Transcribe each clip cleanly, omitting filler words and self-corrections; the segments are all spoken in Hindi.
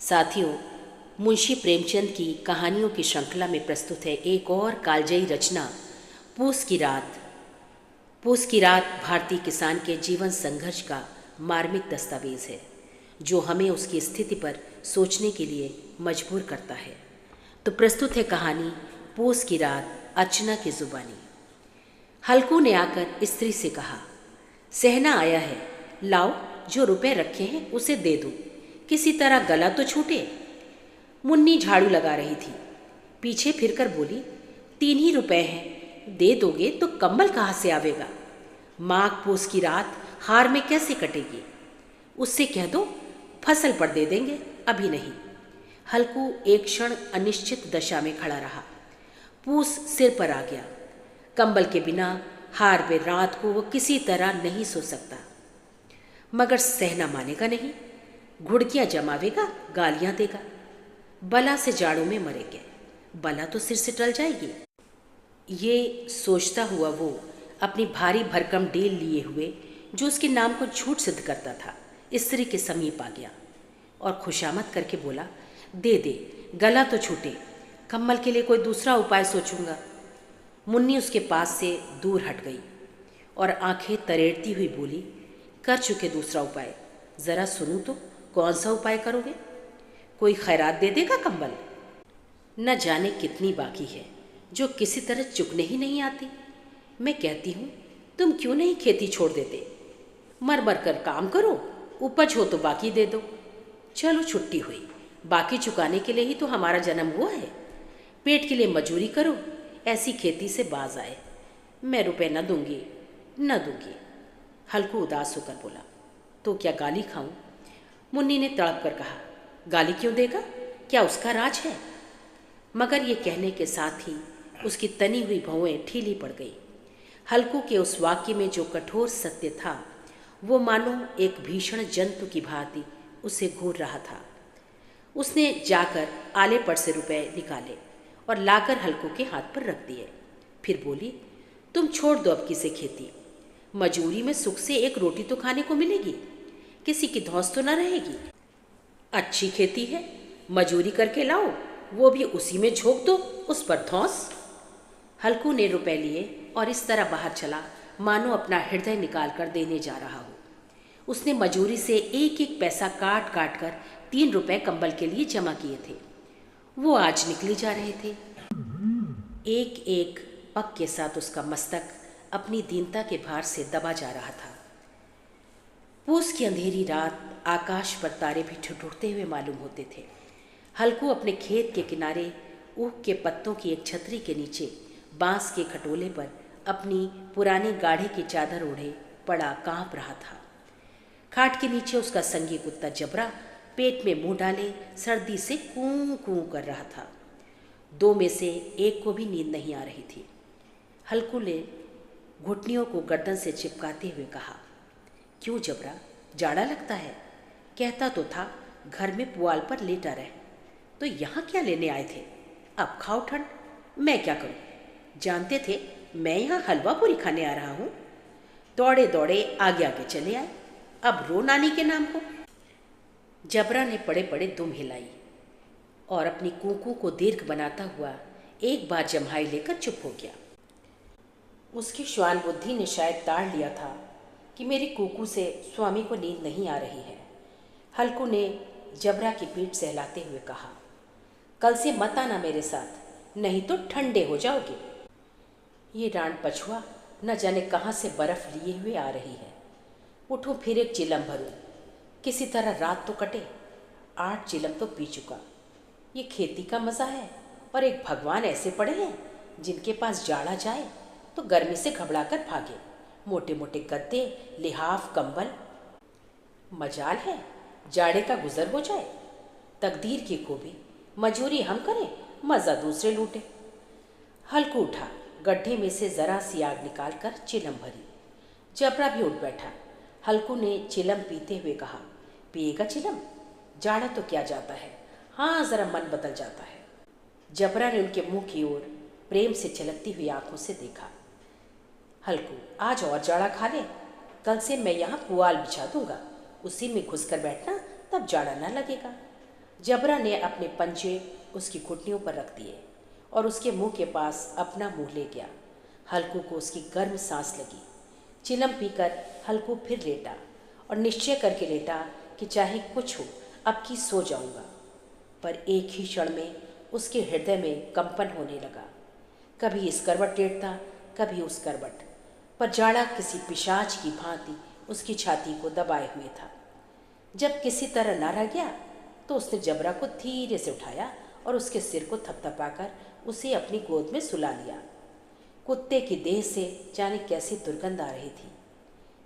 साथियों, मुंशी प्रेमचंद की कहानियों की श्रृंखला में प्रस्तुत है एक और कालजयी रचना, पूस की रात। पूस की रात भारतीय किसान के जीवन संघर्ष का मार्मिक दस्तावेज है, जो हमें उसकी स्थिति पर सोचने के लिए मजबूर करता है। तो प्रस्तुत है कहानी पूस की रात, अर्चना की जुबानी। हल्कू ने आकर स्त्री से कहा, सहना आया है, लाओ जो रुपए रखे हैं उसे दे दो, किसी तरह गला तो छूटे। मुन्नी झाड़ू लगा रही थी, पीछे फिरकर बोली, 3 ही रुपए हैं, दे दोगे तो कंबल कहाँ से आवेगा? माघ पूस की रात हार में कैसे कटेगी? उससे कह दो फसल पर दे देंगे, अभी नहीं। हल्कू एक क्षण अनिश्चित दशा में खड़ा रहा। पूस सिर पर आ गया। कंबल के बिना हार में रात को वो किसी तरह नहीं सो सकता, मगर सहना मानेगा नहीं। घुड़कियां जमावेगा, गालियां देगा, बला से जाड़ों में मरेंगे, बला तो सिर से टल जाएगी। ये सोचता हुआ वो अपनी भारी भरकम डेल लिए हुए, जो उसके नाम को झूठ सिद्ध करता था, स्त्री के समीप आ गया और खुशामद करके बोला, दे दे, गला तो छूटे, कम्बल के लिए कोई दूसरा उपाय सोचूंगा। मुन्नी उसके पास से दूर हट गई और आंखें तरेड़ती हुई बोली, कर चुके दूसरा उपाय, ज़रा सुनूं तो, कौन सा उपाय करोगे? कोई खैरात दे देगा कंबल? न जाने कितनी बाकी है जो किसी तरह चुकने ही नहीं आती। मैं कहती हूँ, तुम क्यों नहीं खेती छोड़ देते? मर मर कर काम करो, उपज हो तो बाकी दे दो। चलो छुट्टी हुई, बाकी चुकाने के लिए ही तो हमारा जन्म हुआ है। पेट के लिए मजूरी करो, ऐसी खेती से बाज आए। मैं रुपए न दूंगी, न दूंगी। हल्कू उदास होकर बोला, तो क्या गाली खाऊं? मुन्नी ने तड़प कर कहा, गाली क्यों देगा? क्या उसका राज है? मगर ये कहने के साथ ही उसकी तनी हुई भौएं ढीली पड़ गई। हल्कू के उस वाक्य में जो कठोर सत्य था, वो मानो एक भीषण जंतु की भांति उसे घूर रहा था। उसने जाकर आले पर से रुपए निकाले और लाकर हल्कू के हाथ पर रख दिए। फिर बोली, तुम छोड़ दो अब किसे खेती, मजूरी में सुख से एक रोटी तो खाने को मिलेगी, किसी की धौंस तो न रहेगी। अच्छी खेती है, मजूरी करके लाओ, वो भी उसी में झोंक दो, उस पर धौंस। हल्कू ने रुपए लिए और इस तरह बाहर चला मानो अपना हृदय निकाल कर देने जा रहा हो। उसने मजूरी से एक एक पैसा काट काट कर 3 रुपए कंबल के लिए जमा किए थे। वो आज निकले जा रहे थे। एक एक पग के साथ उसका मस्तक अपनी दीनता के भार से दबा जा रहा था। पूस की अंधेरी रात, आकाश पर तारे भी ठिठुरते हुए मालूम होते थे। हल्कू अपने खेत के किनारे ऊख के पत्तों की एक छतरी के नीचे बांस के खटोले पर अपनी पुरानी गाढ़े की चादर ओढ़े पड़ा कांप रहा था। खाट के नीचे उसका संगी कुत्ता जबरा पेट में मुंह डाले सर्दी से कूं कूं कर रहा था। 2 में से एक को भी नींद नहीं आ रही थी। हल्कू ने घुटनियों को गर्दन से चिपकाते हुए कहा, क्यों जबरा, जाड़ा लगता है? कहता तो था घर में पुआल पर लेटा रहे, तो यहाँ क्या लेने आए थे? अब खाओ ठंड, मैं क्या करूँ? जानते थे मैं यहाँ हलवा पूरी खाने आ रहा हूँ? दौड़े दौड़े आगे आगे चले आए, अब रो नानी के नाम को। जबरा ने पड़े पड़े दुम हिलाई और अपनी कूकू को दीर्घ बनाता हुआ एक बार जम्हाई लेकर चुप हो गया। उसकी श्वान बुद्धि ने शायद ताड़ लिया था कि मेरी कूकू से स्वामी को नींद नहीं आ रही है। हल्कू ने जबरा की पीठ सहलाते हुए कहा, कल से मत आना मेरे साथ, नहीं तो ठंडे हो जाओगे। ये डांड पछुआ न जाने कहाँ से बर्फ लिए हुए आ रही है। उठूं फिर एक चिलम भरूं, किसी तरह रात तो कटे। 8 चिलम तो पी चुका। ये खेती का मज़ा है, और एक भगवान ऐसे पड़े हैं जिनके पास जाड़ा जाए तो गर्मी से घबरा कर भागे। मोटे मोटे गद्दे, लिहाफ, कंबल। मजाल है जाड़े का गुजर हो जाए। तकदीर की खूबी, मजूरी हम करें, मज़ा दूसरे लूटे। हल्कू उठा, गड्ढे में से ज़रा सी आग निकाल कर चिलम भरी। जबरा भी उठ बैठा। हल्कू ने चिलम पीते हुए कहा, पिएगा चिलम? जाड़ा तो क्या जाता है, हाँ ज़रा मन बदल जाता है। जबरा ने उनके मुंह की ओर प्रेम से छलकती हुई आंखों से देखा। हल्कू, आज और जाड़ा खा ले, कल से मैं यहाँ पुआल बिछा दूंगा, उसी में घुस कर बैठना, तब जाड़ा ना लगेगा। जबरा ने अपने पंजे उसकी घुटनियों पर रख दिए और उसके मुंह के पास अपना मुंह ले गया। हल्कू को उसकी गर्म सांस लगी। चिलम पीकर हल्कू फिर लेटा और निश्चय करके लेटा कि चाहे कुछ हो अब की सो जाऊंगा। पर एक ही क्षण में उसके हृदय में कंपन होने लगा। कभी इस करवट टेढ़ता, कभी उस करवट, पर जाड़ा किसी पिशाच की भांति उसकी छाती को दबाए हुए था। जब किसी तरह न रह गया तो उसने जबरा को धीरे से उठाया और उसके सिर को थपथपाकर उसे अपनी गोद में सुला लिया। कुत्ते की देह से जाने कैसी दुर्गंध आ रही थी,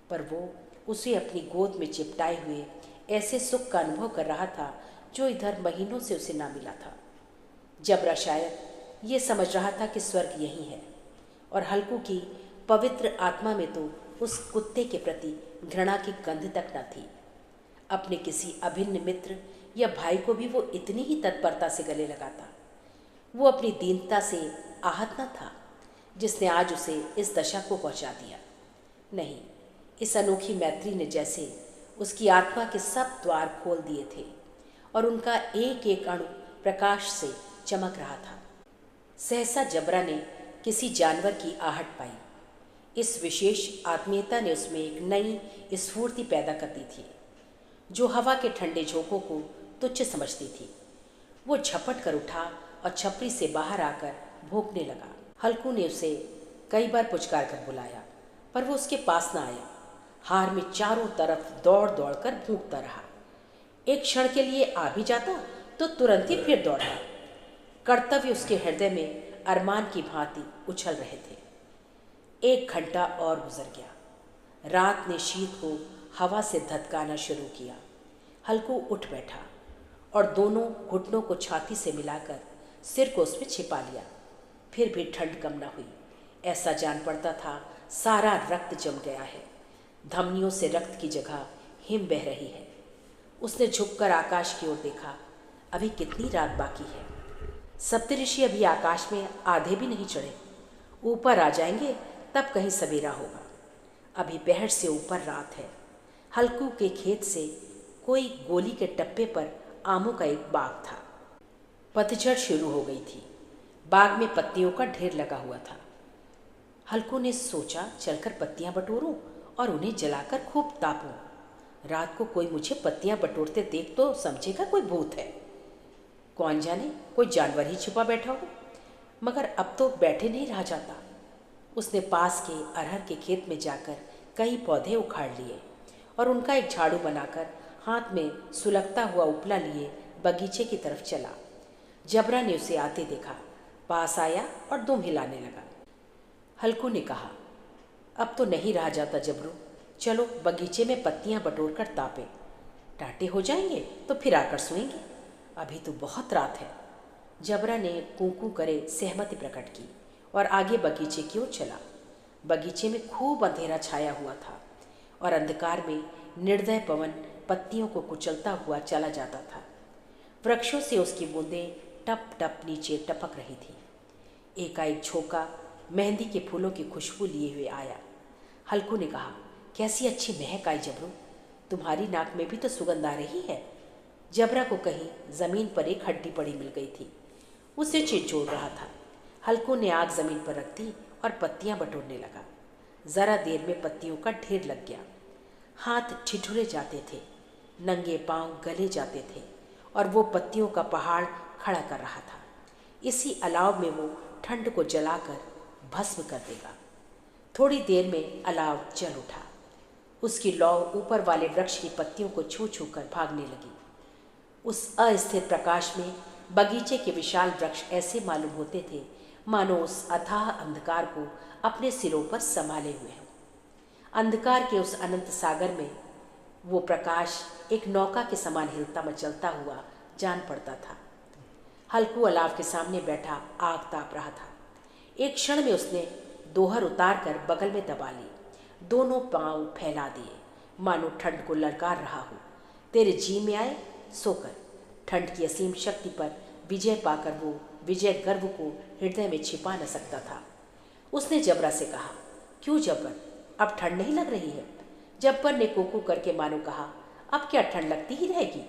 पर वो उसे अपनी गोद में चिपटाए हुए ऐसे सुख का अनुभव कर रहा था जो इधर महीनों से उसे ना मिला था। जबरा शायद ये समझ रहा था कि स्वर्ग यही है, और हल्कू की पवित्र आत्मा में तो उस कुत्ते के प्रति घृणा की गंध तक न थी। अपने किसी अभिन्न मित्र या भाई को भी वो इतनी ही तत्परता से गले लगाता। वो अपनी दीनता से आहत न था जिसने आज उसे इस दशा को पहुंचा दिया। नहीं, इस अनोखी मैत्री ने जैसे उसकी आत्मा के सब द्वार खोल दिए थे और उनका एक एक अणु प्रकाश से चमक रहा था। सहसा जबरा ने किसी जानवर की आहट पाई। इस विशेष आत्मीयता ने उसमें एक नई स्फूर्ति पैदा कर दी थी जो हवा के ठंडे झोंकों को तुच्छ समझती थी। वो झपट कर उठा और छपरी से बाहर आकर भौंकने लगा। हल्कू ने उसे कई बार पुचकार कर बुलाया, पर वो उसके पास न आया। हार में चारों तरफ दौड़ दौड़ कर भूखता रहा। एक क्षण के लिए आ भी जाता तो तुरंत ही फिर दौड़ा। कर्तव्य उसके हृदय में अरमान की भांति उछल रहे थे। 1 घंटा और गुजर गया। रात ने शीत को हवा से धधकाना शुरू किया। हल्कू उठ बैठा और दोनों घुटनों को छाती से मिलाकर सिर को उसमें छिपा लिया। फिर भी ठंड कम न हुई। ऐसा जान पड़ता था सारा रक्त जम गया है। धमनियों से रक्त की जगह हिम बह रही है। उसने झुककर आकाश की ओर देखा। अभी कितनी रात बाकी है। सप्तऋषि अभी आकाश में आधे भी नहीं चढ़े। ऊपर आ जाएंगे तब कहीं सवेरा होगा। अभी पहर से ऊपर रात है। हल्कू के खेत से कोई गोली के टप्पे पर आमों का एक बाग था। पतझड़ शुरू हो गई थी। बाग में पत्तियों का ढेर लगा हुआ था। हल्कू ने सोचा चलकर पत्तियां बटोरूं और उन्हें जलाकर खूब तापूं। रात को कोई मुझे पत्तियां बटोरते देख तो समझेगा कोई भूत है। कौन जाने कोई जानवर ही छुपा बैठा हो। मगर अब तो बैठे नहीं रहा जाता। उसने पास के अरहर के खेत में जाकर कई पौधे उखाड़ लिए और उनका एक झाड़ू बनाकर हाथ में सुलगता हुआ उपला लिए बगीचे की तरफ चला। जबरा ने उसे आते देखा, पास आया और दुम हिलाने लगा। हल्कू ने कहा, अब तो नहीं रहा जाता जबरू, चलो बगीचे में पत्तियां बटोर कर तापे। टाटे हो जाएंगे तो फिर आकर सोएंगे। अभी तो बहुत रात है। जबरा ने कूं करे सहमति प्रकट की और आगे बगीचे की ओर चला। बगीचे में खूब अंधेरा छाया हुआ था और अंधकार में निर्दय पवन पत्तियों को कुचलता हुआ चला जाता था। वृक्षों से उसकी बूंदें टप टप नीचे टपक रही थी। एकाएक झोंका मेहंदी के फूलों की खुशबू लिए हुए आया। हल्कू ने कहा, कैसी अच्छी महक आई जबरू, तुम्हारी नाक में भी तो सुगंध आ रही है। जबरा को कहीं जमीन पर एक हड्डी पड़ी मिल गई थी। उसे चिढ़ रहा था। हल्कू ने आग जमीन पर रख दी और पत्तियां बटोरने लगा। जरा देर में पत्तियों का ढेर लग गया। हाथ ठिठुरे जाते थे, नंगे पांव गले जाते थे और वो पत्तियों का पहाड़ खड़ा कर रहा था। इसी अलाव में वो ठंड को जलाकर भस्म कर देगा। थोड़ी देर में अलाव जल उठा। उसकी लौ ऊपर वाले वृक्ष की पत्तियों को छू छू कर भागने लगी। उस अस्थिर प्रकाश में बगीचे के विशाल वृक्ष ऐसे मालूम होते थे मानो उस अथाह अंधकार को अपने सिरों पर संभाले हुए हैं। अंधकार के उस अनंत सागर में वो प्रकाश एक नौका के समान हिलता मचलता हुआ जान पड़ता था। हल्कू अलाव के सामने बैठा आग ताप रहा था। एक क्षण में उसने दोहर उतार कर बगल में दबा ली, दोनों पांव फैला दिए मानो ठंड को ललकार रहा हो। तेरे जी में आए सोकर। ठंड की असीम शक्ति पर विजय पाकर वो विजय गर्व को हृदय में छिपा न सकता था। उसने जबरा से कहा, क्यों जब्बर, अब ठंड नहीं लग रही है? जब्बर ने कोकू करके मानो कहा, अब क्या ठंड लगती ही रहेगी।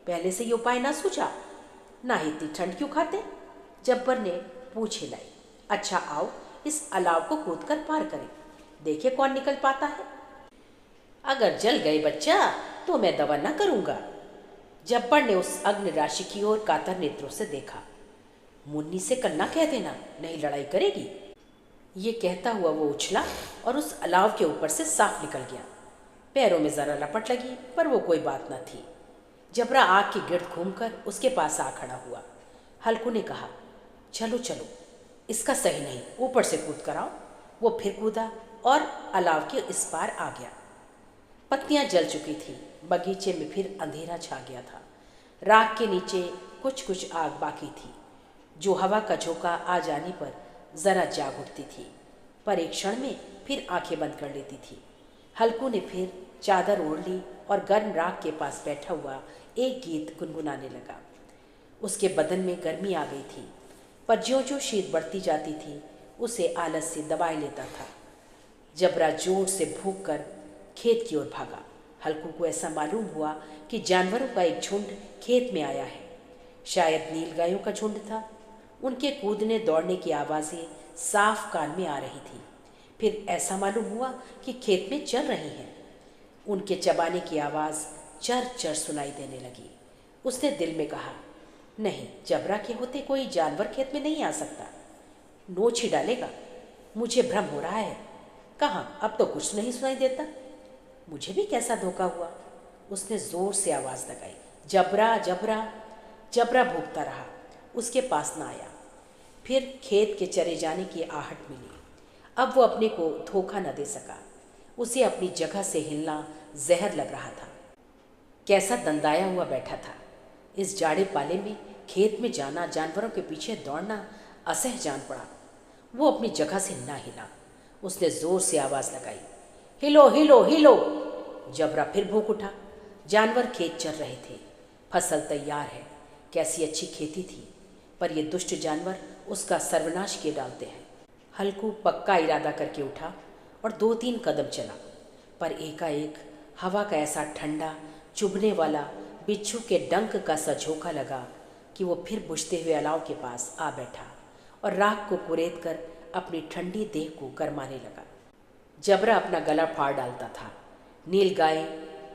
पहले से ये उपाय ना सूझा? ना ही इतनी ठंड क्यों खाते? जब्बर ने पूछ हिलाई। अच्छा आओ, इस अलाव को कूद कर पार करें, देखे कौन निकल पाता है। अगर जल गए बच्चा तो मैं दवा ना करूंगा। जब्बर ने उस अग्नि राशि की ओर कातर नेत्रों से देखा। मुन्नी से कल ना कह देना, नहीं लड़ाई करेगी। ये कहता हुआ वो उछला और उस अलाव के ऊपर से साफ निकल गया। पैरों में जरा लपट लगी, पर वो कोई बात न थी। जबरा आग की गिर्द घूमकर उसके पास आ खड़ा हुआ। हल्कू ने कहा, चलो चलो, इसका सही नहीं, ऊपर से कूद कर आओ। वो फिर कूदा और अलाव के इस पार आ गया। पत्तियां जल चुकी थी, बगीचे में फिर अंधेरा छा गया था। राख के नीचे कुछ कुछ आग बाकी थी, जो हवा का झोंका आ जाने पर जरा जाग उठती थी, पर एक क्षण में फिर आंखें बंद कर लेती थी। हल्कू ने फिर चादर ओढ़ ली और गर्म राख के पास बैठा हुआ एक गीत गुनगुनाने लगा। उसके बदन में गर्मी आ गई थी, पर ज्यों ज्यों शीत बढ़ती जाती थी उसे आलस से दबाए लेता था। जबरा जोर से भूख कर खेत की ओर भागा। हल्कू को ऐसा मालूम हुआ कि जानवरों का एक झुंड खेत में आया है। शायद नीलगायों का झुंड था। उनके कूदने दौड़ने की आवाज़ें साफ कान में आ रही थी। फिर ऐसा मालूम हुआ कि खेत में चल रही हैं। उनके चबाने की आवाज़ चर चर सुनाई देने लगी। उसने दिल में कहा, नहीं, जबरा के होते कोई जानवर खेत में नहीं आ सकता। नोच ही डालेगा। मुझे भ्रम हो रहा है। कहाँ, अब तो कुछ नहीं सुनाई देता। मुझे भी कैसा धोखा हुआ। उसने जोर से आवाज़ लगाई, जबरा जबरा। जबरा भूखता रहा, उसके पास ना आया। फिर खेत के चरे जाने की आहट मिली। अब वो अपने को धोखा न दे सका। उसे अपनी जगह से हिलना जहर लग रहा था। कैसा दंदाया हुआ बैठा था। इस जाड़े पाले में खेत में जाना, जानवरों के पीछे दौड़ना असह जान पड़ा। वो अपनी जगह से ना हिला। उसने जोर से आवाज़ लगाई, हिलो हिलो हिलो। जबरा फिर भूख उठा। जानवर खेत चर रहे थे। फसल तैयार है। कैसी अच्छी खेती थी, पर ये दुष्ट जानवर उसका सर्वनाश किए डालते हैं। हल्कू पक्का इरादा करके उठा और 2-3 कदम चला, पर एकाएक हवा का ऐसा ठंडा चुभने वाला बिच्छू के डंक का सा झोंका लगा कि वो फिर बुझते हुए अलाव के पास आ बैठा और राख को कुरेद कर अपनी ठंडी देह को गरमाने लगा। जबरा अपना गला फाड़ डालता था। नीलगाय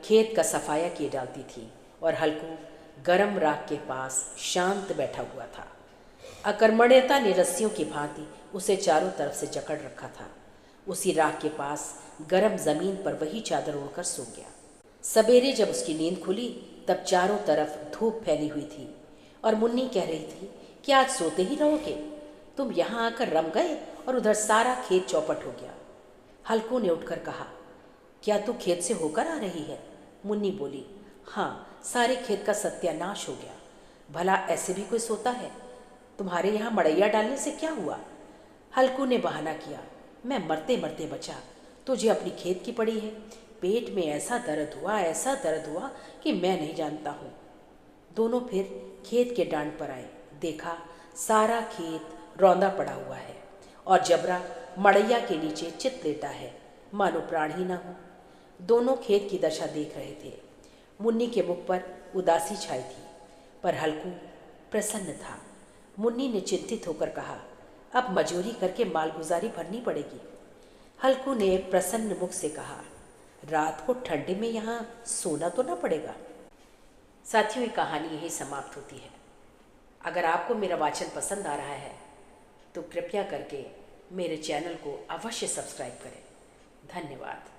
खेत का सफाया किए डालती थी और हल्कू गरम राख के पास शांत बैठा हुआ था। अकर्मण्यता ने रस्सियों की भांति उसे चारों तरफ से जकड़ रखा था। उसी राख के पास गरम जमीन पर वही चादर ओढ़कर सो गया। सवेरे जब उसकी नींद खुली तब चारों तरफ धूप फैली हुई थी और मुन्नी कह रही थी कि आज सोते ही रहोगे? तुम यहाँ आकर रम गए और उधर सारा खेत चौपट हो गया। हल्कू ने उठकर कहा, क्या तू खेत से होकर आ रही है? मुन्नी बोली, हाँ, सारे खेत का सत्यानाश हो गया। भला ऐसे भी कोई सोता है? तुम्हारे यहाँ मड़ैया डालने से क्या हुआ? हल्कू ने बहाना किया, मैं मरते मरते बचा, तुझे अपनी खेत की पड़ी है। पेट में ऐसा दर्द हुआ कि मैं नहीं जानता हूँ। दोनों फिर खेत के डांड पर आए। देखा सारा खेत रौंदा पड़ा हुआ है और जबरा मड़ैया के नीचे चित लेटा है, मानो प्राण ही न हो। दोनों खेत की दशा देख रहे थे। मुन्नी के मुख पर उदासी छाई थी, पर हल्कू प्रसन्न था। मुन्नी ने चिंतित होकर कहा, अब मजूरी करके मालगुजारी भरनी पड़ेगी। हल्कू ने प्रसन्न मुख से कहा, रात को ठंडे में यहाँ सोना तो ना पड़ेगा। साथियों, ये कहानी यही समाप्त होती है। अगर आपको मेरा वाचन पसंद आ रहा है तो कृपया करके मेरे चैनल को अवश्य सब्सक्राइब करें। धन्यवाद।